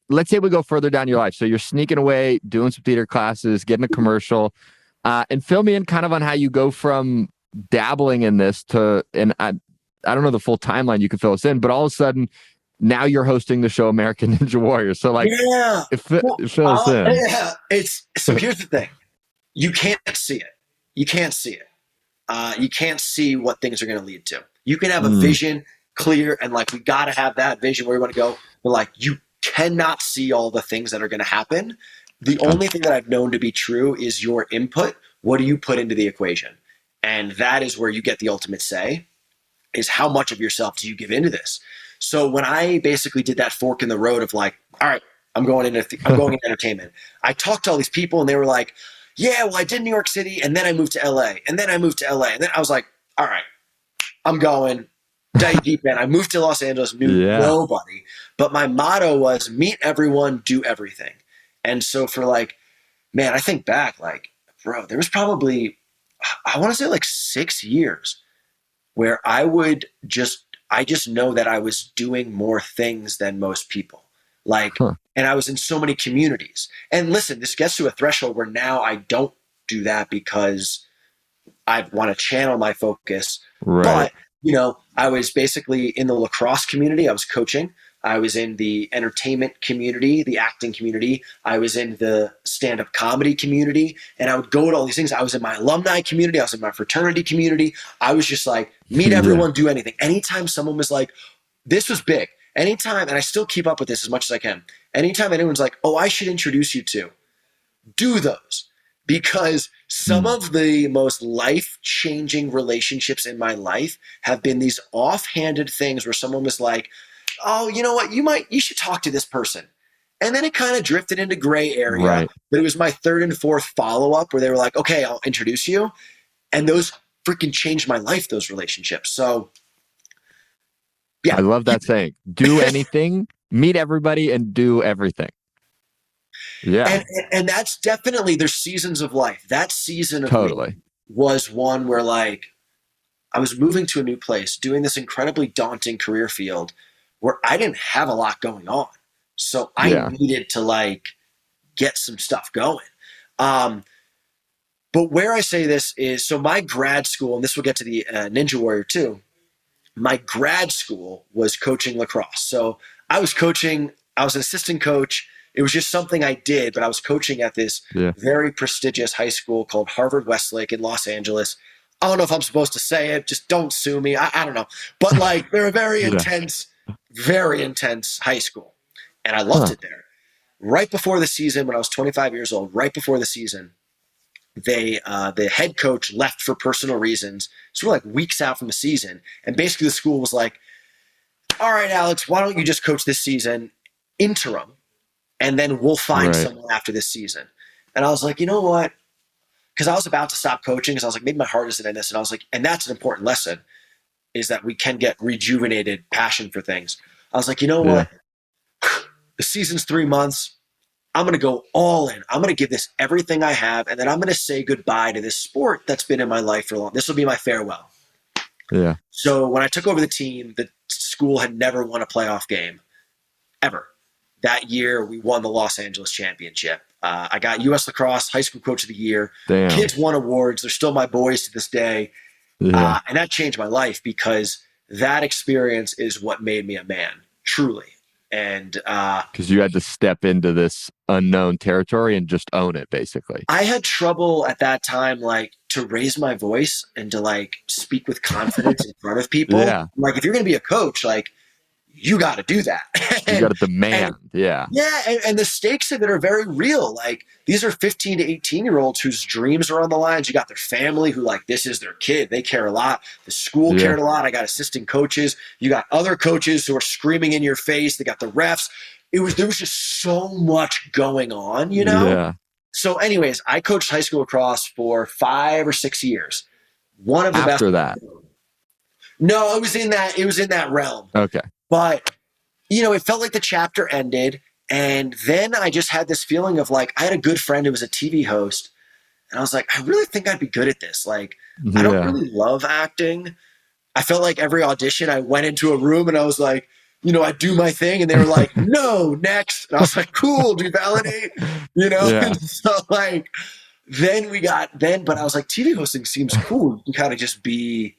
let's say we go further down your life. So you're sneaking away, doing some theater classes, getting a commercial, and fill me in kind of on how you go from dabbling in this to, and I don't know the full timeline, you can fill us in, but all of a sudden now you're hosting the show American Ninja Warrior. So like, Yeah. Well, fill us in. yeah. So here's the thing. You can't see it. You can't see it. You can't see what things are going to lead to. You can have a vision clear and like, we got to have that vision where we want to go. But like, you cannot see all the things that are going to happen. The only thing that I've known to be true is your input. What do you put into the equation? And that is where you get the ultimate say, is how much of yourself do you give into this? So when I basically did that fork in the road of like, all right, I'm going into entertainment. I talked to all these people and they were like, yeah, well, I did New York City and then I moved to LA and then I moved to LA. And then I was like, all right, I'm going dive deep in. I moved to Los Angeles, knew nobody, but my motto was meet everyone, do everything. And so for like, man, I think back like, bro, there was probably, I want to say like 6 years where I just know that I was doing more things than most people. Like, and I was in so many communities. And listen, this gets to a threshold where now I don't do that because I want to channel my focus. Right. But, you know, I was basically in the lacrosse community. I was coaching. I was in the entertainment community, the acting community. I was in the stand-up comedy community. And I would go to all these things. I was in my alumni community. I was in my fraternity community. I was just like, meet everyone, do anything. Anytime someone was like, this was big. Anytime, and I still keep up with this as much as I can. Anytime anyone's like, oh, I should introduce you to, do those. Because some of the most life-changing relationships in my life have been these offhanded things where someone was like, oh, you know what, you should talk to this person. And then it kind of drifted into gray area. Right. But it was my third and fourth follow-up where they were like, okay, I'll introduce you. And those freaking changed my life, those relationships. So yeah. I love that saying. Do anything, meet everybody, and do everything. Yeah. And that's definitely, there's seasons of life. That season of me was one where like I was moving to a new place, doing this incredibly daunting career field where I didn't have a lot going on. So I needed to like get some stuff going. But where I say this is, so my grad school, and this will get to the Ninja Warrior too, my grad school was coaching lacrosse. So I was coaching, I was an assistant coach. It was just something I did, but I was coaching at this very prestigious high school called Harvard Westlake in Los Angeles. I don't know if I'm supposed to say it. Just don't sue me. I don't know. But like, they're a very intense high school. And I loved it there. Right before the season, when I was 25 years old, right before the season, the head coach left for personal reasons. So we're like weeks out from the season. And basically the school was like, all right, Alex, why don't you just coach this season interim? And then we'll find someone after this season. And I was like, you know what? Because I was about to stop coaching because I was like, maybe my heart isn't in this. And I was like, and that's an important lesson, is that we can get rejuvenated passion for things. I was like, you know what? The season's 3 months. I'm going to go all in. I'm going to give this everything I have. And then I'm going to say goodbye to this sport that's been in my life for long. This will be my farewell. Yeah. So when I took over the team, the school had never won a playoff game ever. That year, we won the Los Angeles championship. I got U.S. Lacrosse High School Coach of the Year. Damn. Kids won awards. They're still my boys to this day. And that changed my life because that experience is what made me a man, truly. And because you had to step into this unknown territory and just own it, basically. I had trouble at that time, like, to raise my voice and to like speak with confidence in front of people. Like, if you're going to be a coach, like, you got to do that. You got to demand. And the stakes of it are very real. Like, these are 15 to 18-year-olds whose dreams are on the lines. You got their family who, like, this is their kid. They care a lot. The school cared a lot. I got assistant coaches. You got other coaches who are screaming in your face. They got the refs. There was just so much going on, you know? Yeah. So anyways, I coached high school lacrosse for 5 or 6 years. One of the best. After that? No, it was in that realm. Okay. But, you know, it felt like the chapter ended. And then I just had this feeling of like, I had a good friend who was a TV host. And I was like, I really think I'd be good at this. Like, I don't really love acting. I felt like every audition I went into a room and I was like, I do my thing, and they were like, no, next. And I was like, cool, do you validate? Yeah. And so like, but I was like, TV hosting seems cool. You can kind of just be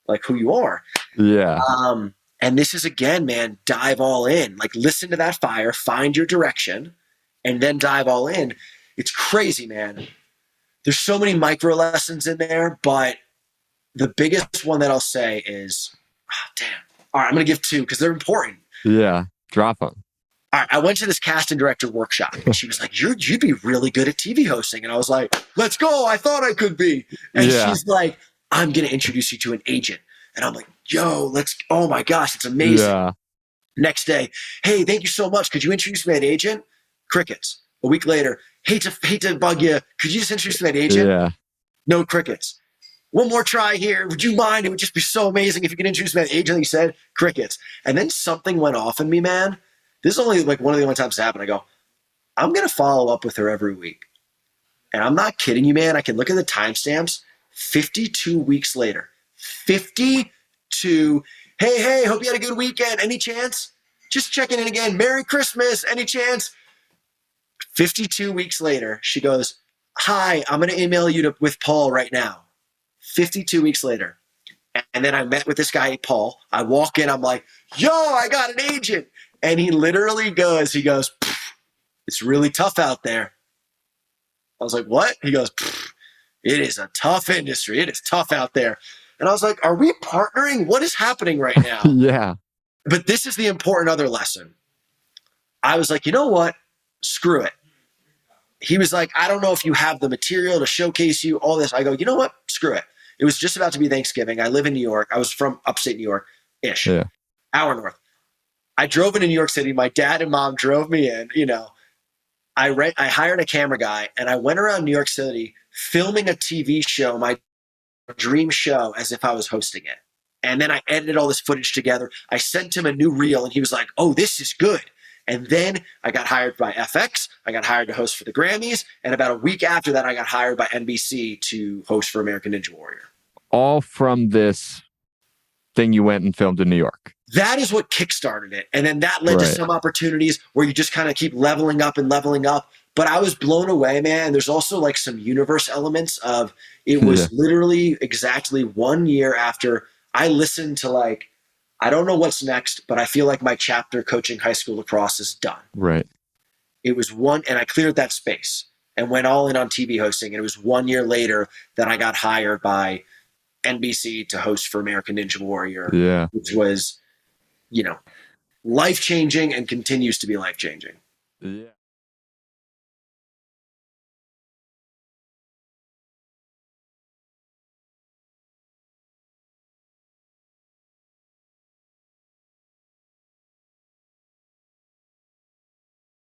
like who you are. Yeah. And this is, again, man, dive all in. Like, listen to that fire, find your direction, and then dive all in. It's crazy, man. There's so many micro lessons in there, but the biggest one that I'll say is, damn. All right, I'm going to give two because they're important. Yeah. Drop them. All right, I went to this casting director workshop, and she was like, you'd be really good at TV hosting. And I was like, let's go. I thought I could be. And she's like, I'm going to introduce you to an agent. And I'm like, yo, oh my gosh, it's amazing. Yeah. Next day, hey, thank you so much. Could you introduce me to that agent? Crickets. A week later, hate to bug you. Could you just introduce me to that agent? Yeah. No crickets. One more try here. Would you mind? It would just be so amazing if you could introduce me to that agent. He said, crickets. And then something went off in me, man. This is only like one of the only times it's happened. I go, I'm going to follow up with her every week. And I'm not kidding you, man. I can look at the timestamps. 52 weeks later. 52. Hey, hope you had a good weekend. Any chance? Just checking in again. Merry Christmas. Any chance? 52 weeks later, she goes, hi, I'm going to email you with Paul right now. 52 weeks later. And then I met with this guy, Paul. I walk in. I'm like, yo, I got an agent. And he literally goes, it's really tough out there. I was like, what? He goes, it is a tough industry. It is tough out there. And I was like, are we partnering? What is happening right now? Yeah. But this is the important other lesson. I was like, you know what? Screw it. He was like, I don't know if you have the material to showcase you, all this. I go, you know what? Screw it. It was just about to be Thanksgiving. I live in New York. I was from upstate New York-ish. Yeah. Hour north. I drove into New York City. My dad and mom drove me in, I hired a camera guy, and I went around New York City filming a TV show, my dream show, as if I was hosting it. And then I edited all this footage together. I sent him a new reel, and he was like, oh, this is good. And then I got hired by FX. I got hired to host for the Grammys. And about a week after that, I got hired by NBC to host for American Ninja Warrior. All from this thing you went and filmed in New York. That is what kickstarted it. And then that led to some opportunities where you just kind of keep leveling up and leveling up. But I was blown away, man. There's also like some universe elements of it was literally exactly 1 year after I listened to like, I don't know what's next, but I feel like my chapter coaching high school lacrosse is done. Right. It was and I cleared that space and went all in on TV hosting. And it was 1 year later that I got hired by NBC to host for American Ninja Warrior, which was, life-changing and continues to be life-changing. Yeah.